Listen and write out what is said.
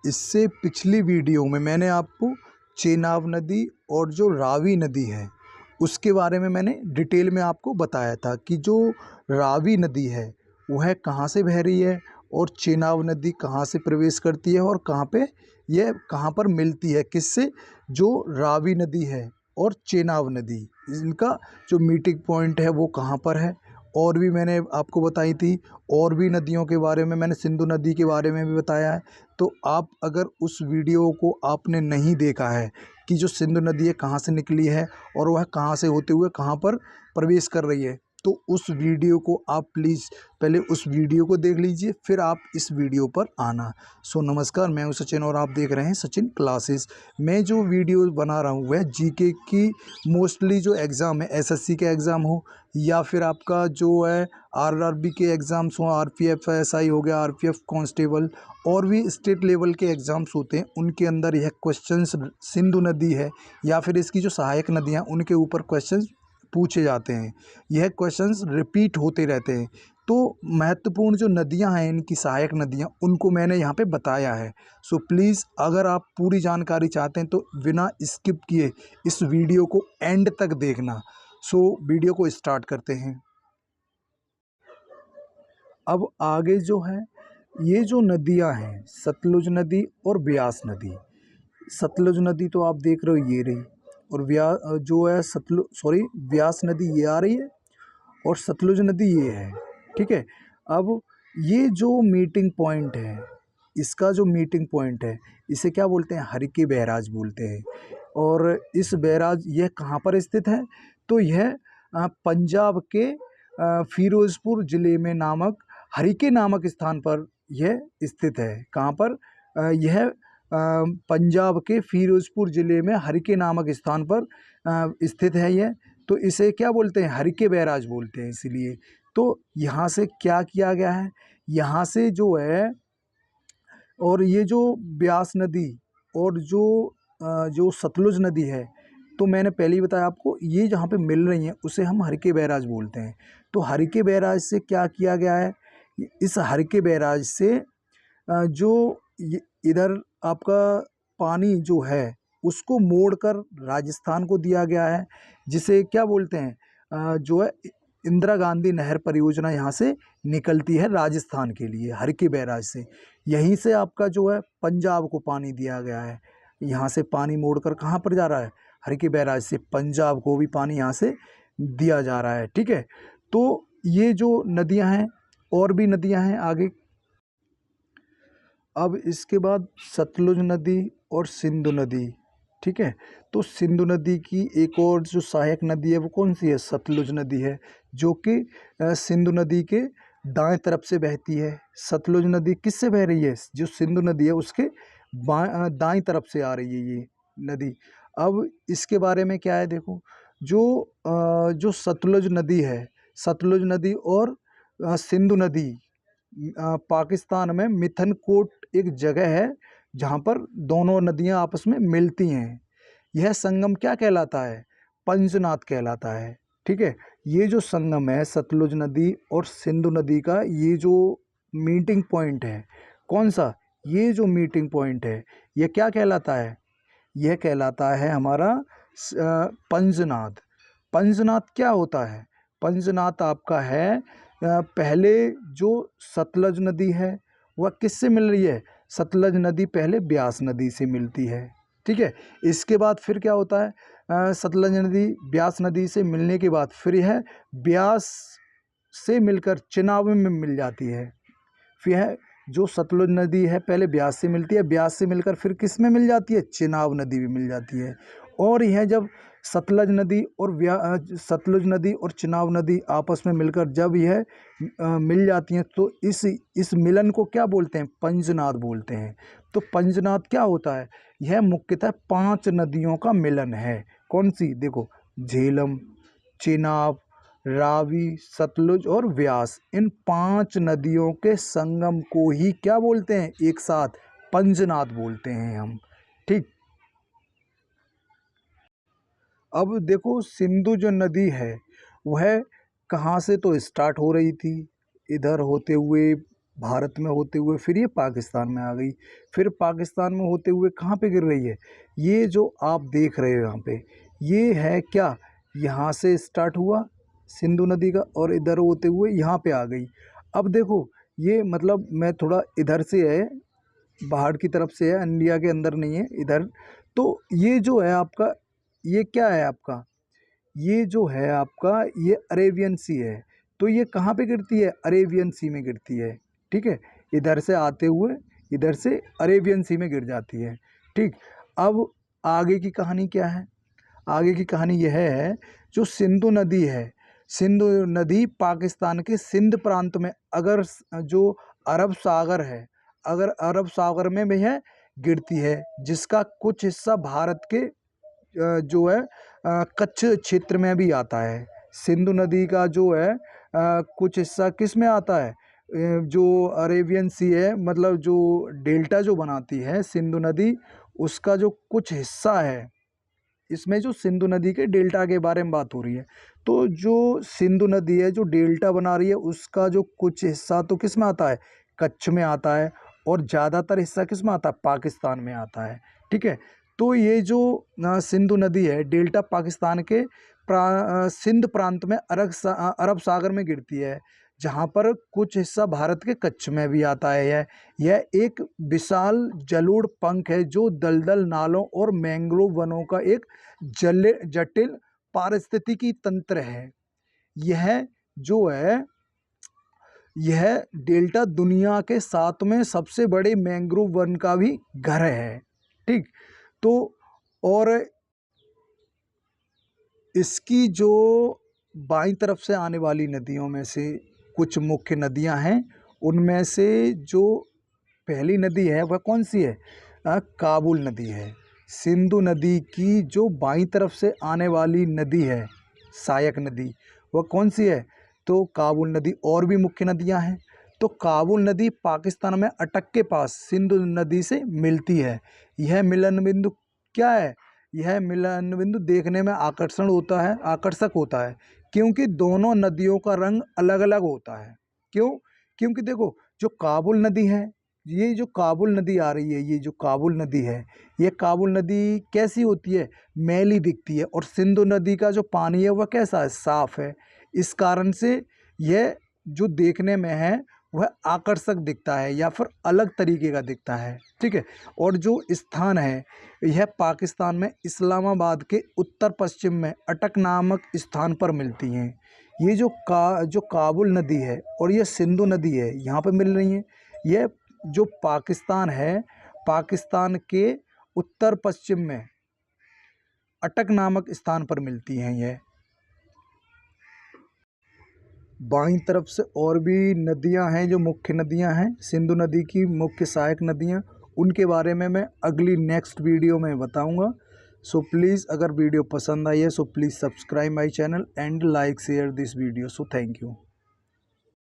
इससे पिछली वीडियो में मैंने आपको चेनाब नदी और जो रावी नदी है उसके बारे में मैंने डिटेल में आपको बताया था कि जो रावी नदी है वह कहाँ से बह रही है और चेनाब नदी कहाँ से प्रवेश करती है और कहाँ पे यह कहाँ पर मिलती है किससे। जो रावी नदी है और चेनाब नदी इनका जो मीटिंग पॉइंट है वो कहाँ पर है, और भी मैंने आपको बताई थी। और भी नदियों के बारे में मैंने सिंधु नदी के बारे में भी बताया है। तो आप अगर उस वीडियो को आपने नहीं देखा है कि जो सिंधु नदी है कहाँ से निकली है और वह कहाँ से होते हुए कहाँ पर प्रवेश कर रही है, तो उस वीडियो को आप प्लीज़ पहले उस वीडियो को देख लीजिए, फिर आप इस वीडियो पर आना। सो नमस्कार, मैं हूं सचिन और आप देख रहे हैं सचिन क्लासेस। मैं जो वीडियो बना रहा हूं वह जीके की मोस्टली जो एग्ज़ाम है, एसएससी के एग्ज़ाम हो या फिर आपका जो है आरआरबी के एग्ज़ाम्स हों, आरपीएफ एसआई हो गया, आरपीएफ कांस्टेबल और भी स्टेट लेवल के एग्ज़ाम्स होते हैं, उनके अंदर यह क्वेश्चंस सिंधु नदी है या फिर इसकी जो सहायक नदियाँ उनके ऊपर क्वेश्चंस पूछे जाते हैं। यह क्वेश्चंस रिपीट होते रहते हैं। तो महत्वपूर्ण जो नदियां हैं, इनकी सहायक नदियां, उनको मैंने यहाँ पे बताया है। सो प्लीज़ अगर आप पूरी जानकारी चाहते हैं तो बिना स्किप किए इस वीडियो को एंड तक देखना। सो वीडियो को स्टार्ट करते हैं। अब आगे जो है ये जो नदियां हैं, सतलुज नदी और ब्यास नदी। सतलुज नदी तो आप देख रहे हो ये रही, और जो है ब्यास नदी ये आ रही है और सतलुज नदी ये है। ठीक है। अब ये जो मीटिंग पॉइंट है, इसका जो मीटिंग पॉइंट है इसे क्या बोलते हैं, हरिके बैराज बोलते हैं। और इस बैराज यह कहाँ पर स्थित है, तो यह पंजाब के फिरोजपुर ज़िले में नामक हरिके नामक स्थान पर यह स्थित है। कहाँ पर, यह पंजाब के फिरोजपुर ज़िले में हरिके नामक स्थान पर स्थित है यह। तो इसे क्या बोलते हैं, हरिके बैराज बोलते हैं इसीलिए। तो यहाँ से क्या किया गया है, यहाँ से जो है, और ये जो ब्यास नदी और जो सतलुज नदी है, तो मैंने पहले ही बताया आपको, ये जहाँ पे मिल रही हैं उसे हम हरिके बैराज बोलते हैं। तो हरिके बैराज से क्या किया गया है, इस हरिके बैराज से जो इधर आपका पानी जो है उसको मोड़कर राजस्थान को दिया गया है, जिसे क्या बोलते हैं, जो है इंदिरा गांधी नहर परियोजना यहाँ से निकलती है राजस्थान के लिए हरिके बैराज से। यहीं से आपका जो है पंजाब को पानी दिया गया है। यहाँ से पानी मोड़कर कहाँ पर जा रहा है, हरिके बैराज से पंजाब को भी पानी यहाँ से दिया जा रहा है। ठीक है। तो ये जो नदियाँ हैं, और भी नदियाँ हैं आगे। अब इसके बाद सतलुज नदी और सिंधु नदी। ठीक है। तो सिंधु नदी की एक और जो सहायक नदी है वो कौन सी है, सतलुज नदी है, जो कि सिंधु नदी के दाएं तरफ से बहती है। सतलुज नदी किससे बह रही है, जो सिंधु नदी है उसके दाएं तरफ से आ रही है ये नदी। अब इसके बारे में क्या है, देखो, जो सतलुज नदी है, सतलुज नदी और सिंधु नदी पाकिस्तान में मिथनकोट एक जगह है जहाँ पर दोनों नदियाँ आपस में मिलती हैं। यह संगम क्या कहलाता है, पंजनाद कहलाता है। ठीक है। ये जो संगम है सतलुज नदी और सिंधु नदी का, ये जो मीटिंग पॉइंट है, कौन सा, ये जो मीटिंग पॉइंट है यह क्या कहलाता है, यह कहलाता है हमारा पंजनाद। पंजनाद क्या होता है, पंजनाद आपका है, पहले जो सतलज नदी है वह किससे मिल रही है, सतलज नदी पहले ब्यास नदी से मिलती है। ठीक है। इसके बाद फिर क्या होता है, सतलज नदी ब्यास नदी से मिलने के बाद फिर यह ब्यास से मिलकर चेनाब में मिल जाती है। फिर है जो सतलुज नदी है पहले ब्यास से मिलती है, ब्यास से मिलकर फिर किस में मिल जाती है, चेनाब नदी में मिल जाती है। और यह जब सतलज नदी और चेनाब नदी आपस में मिलकर जब यह मिल जाती हैं तो इस मिलन को क्या बोलते हैं, पंजनाद बोलते हैं। तो पंजनाद क्या होता है, यह मुख्यतः 5 नदियों का मिलन है। कौन सी, देखो, झेलम, चेनाब, रावी, सतलुज और व्यास, इन 5 नदियों के संगम को ही क्या बोलते हैं, एक साथ पंजनाद बोलते हैं हम। ठीक। अब देखो सिंधु जो नदी है वह कहाँ से तो स्टार्ट हो रही थी, इधर होते हुए भारत में होते हुए फिर ये पाकिस्तान में आ गई, फिर पाकिस्तान में होते हुए कहाँ पे गिर रही है, ये जो आप देख रहे हो यहाँ पे, ये है क्या, यहाँ से स्टार्ट हुआ सिंधु नदी का और इधर होते हुए यहाँ पे आ गई। अब देखो ये मतलब मैं थोड़ा इधर से है, बाहर की तरफ से है, इंडिया के अंदर नहीं है इधर। तो ये जो है आपका, ये क्या है आपका, ये जो है आपका ये अरेबियन सी है। तो ये कहाँ पे गिरती है, अरेबियन सी में गिरती है। ठीक है, इधर से आते हुए इधर से अरेबियन सी में गिर जाती है। ठीक, अब आगे की कहानी क्या है, आगे की कहानी यह है जो सिंधु नदी है, सिंधु नदी पाकिस्तान के सिंध प्रांत में, अगर जो अरब सागर है, अगर अरब सागर में भी है गिरती है, जिसका कुछ हिस्सा भारत के जो है कच्छ क्षेत्र में भी आता है। सिंधु नदी का जो है कुछ हिस्सा किस में आता है, जो अरेबियन सी है, मतलब जो डेल्टा जो बनाती है सिंधु नदी, उसका जो कुछ हिस्सा है, इसमें जो सिंधु नदी के डेल्टा के बारे में बात हो रही है। तो जो सिंधु नदी है जो डेल्टा बना रही है, उसका जो कुछ हिस्सा तो किस में आता है, कच्छ में आता है, और ज़्यादातर हिस्सा किस में आता है, पाकिस्तान में आता है। ठीक है, तो ये जो सिंधु नदी है डेल्टा पाकिस्तान के सिंध प्रांत में अरब सागर में गिरती है, जहाँ पर कुछ हिस्सा भारत के कच्छ में भी आता है। यह एक विशाल जलोढ़ पंख है जो दलदल नालों और मैंग्रोव वनों का एक जटिल पारिस्थितिकी तंत्र है। यह जो है, यह डेल्टा दुनिया के 7वें सबसे बड़े मैंग्रोव वन का भी घर है। ठीक, तो और इसकी जो बाईं तरफ से आने वाली नदियों में से कुछ मुख्य नदियां हैं, उनमें से जो पहली नदी है वह कौन सी है, काबुल नदी है। सिंधु नदी की जो बाईं तरफ से आने वाली नदी है, सहायक नदी, वह कौन सी है, तो काबुल नदी। और भी मुख्य नदियां हैं, तो काबुल नदी पाकिस्तान में अटक के पास सिंधु नदी से मिलती है। यह मिलन बिंदु क्या है, यह मिलन बिंदु देखने में आकर्षक होता है, क्योंकि दोनों नदियों का रंग अलग अलग होता है। क्यों, क्योंकि देखो जो काबुल नदी है, ये जो काबुल नदी आ रही है, ये जो काबुल नदी है, ये काबुल नदी कैसी होती है, मैली दिखती है, और सिंधु नदी का जो पानी है वह कैसा है, साफ है। इस कारण से यह जो देखने में है वह आकर्षक दिखता है या फिर अलग तरीके का दिखता है। ठीक है, और जो स्थान है यह पाकिस्तान में इस्लामाबाद के उत्तर पश्चिम में अटक नामक स्थान पर मिलती हैं। ये जो काबुल नदी है और ये सिंधु नदी है, यहाँ पर मिल रही हैं। यह जो पाकिस्तान है, पाकिस्तान के उत्तर पश्चिम में अटक नामक स्थान पर मिलती हैं। यह बाईं तरफ से और भी नदियां हैं जो मुख्य नदियां हैं, सिंधु नदी की मुख्य सहायक नदियां, उनके बारे में मैं अगली नेक्स्ट वीडियो में बताऊंगा। सो प्लीज़, अगर वीडियो पसंद आई है so please subscribe my channel and like share this video. So thank you.